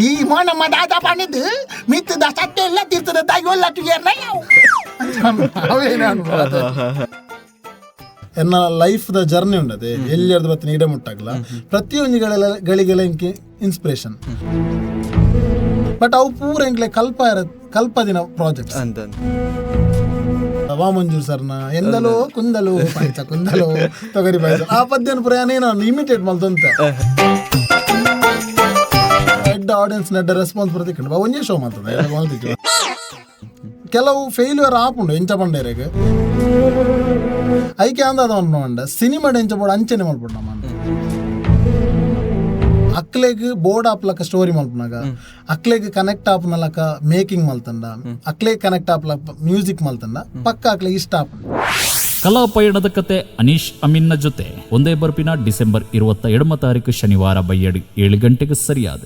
ಈ ನಮ್ಮ ದಾದ ಪಣಿದ್ದು ಮಿತ್ತದ ಸತ್ಯ ಎಲ್ಲ ತೀರ್ಥದ ತಾಯಿ ಒಲ್ಲ ತುಯರ್ನ ಯಾವ ಎನ್ನ ಲೈಫ್ ದ ಜರ್ನಿ ಉಂಡದೆ ಎಲ್ಲಿಯರ್ದು ಬತ್ತಿನ ಇಡ ಮುಟ್ಟಾಗಲ್ಲ ಪ್ರತಿಯೊಂದು ಗಳಿಗೆಲ್ಲ ಇಂಕಿ ಇನ್ಸ್ಪಿರೇಷನ್ ಬಟ್ ಅವು ಪೂರ ಇಂಕ್ಲೆ ಕಲ್ಪದಿನ ಪ್ರಾಜೆಕ್ಟ್ಸ್ ವಾಮಂಜೂರ್ ಸರ್ನ ಎಂದಲೋ ಕುಂದಲು ಪಾಯಸ ಕುಂದಲು ತೊಗರಿ ಪಾಯಸ ಆ ಪದ್ಯನ ಪ್ರಯಾಣ ನಾನು ಇಮಿಟೇಟ್ ಮಾಡ್ದಂತ ಎಡ್ಡ ಆಡಿಯನ್ಸ್ ನೆಡ್ಡ ರೆಸ್ಪಾನ್ಸ್ ಪ್ರತಿಕೊಂಡು ಒಂದೇ ಶೋ ಮಾಡ್ತದೆ ಕೆಲವು ಫೇಲ್ಯೂರ್ ಆಪುಂಡು ಎಂಚ ಪಂಡೇರೆಗೆ ಐಕೆ ಅಂದ ಮಂಡ ಸಿನಿಮಾ ಎಂಚ ಬೋರ್ಡ್ ಅಂಚನೆ ಮಲ್ಪುಂಡು ನಮ್ಮ ಅಕ್ಲೆಗ್ ಬೋರ್ಡ್ ಆಪ್ಲಕ ಸ್ಟೋರಿ ಮಲ್ಪನಾಗ ಅಕ್ಲೆಗ್ ಕನೆಕ್ಟ್ ಆಪ್ನಲಕ ಮೇಕಿಂಗ್ ಮಲ್ತಂಡ ಅಕ್ಲೆಗ್ ಕನೆಕ್ಟ್ ಆಪ್ಲಕ ಮ್ಯೂಸಿಕ್ ಮಲ್ತಂಡ ಪಕ್ಕ ಅಕ್ಲೆಗ್ ಇಷ್ಟ ಆಪುಂಡು. ಕಲಾ ಪಯಣದ ಕತೆ ಅನೀಶ್ ಅಮೀನ್ನ ಜೊತೆ ಒಂದೇ ಬರ್ಪಿನ ಡಿಸೆಂಬರ್ 22 ಶನಿವಾರ ಬಯ್ಯಡಿ 7 ಗಂಟೆಗೆ ಸರಿಯಾದ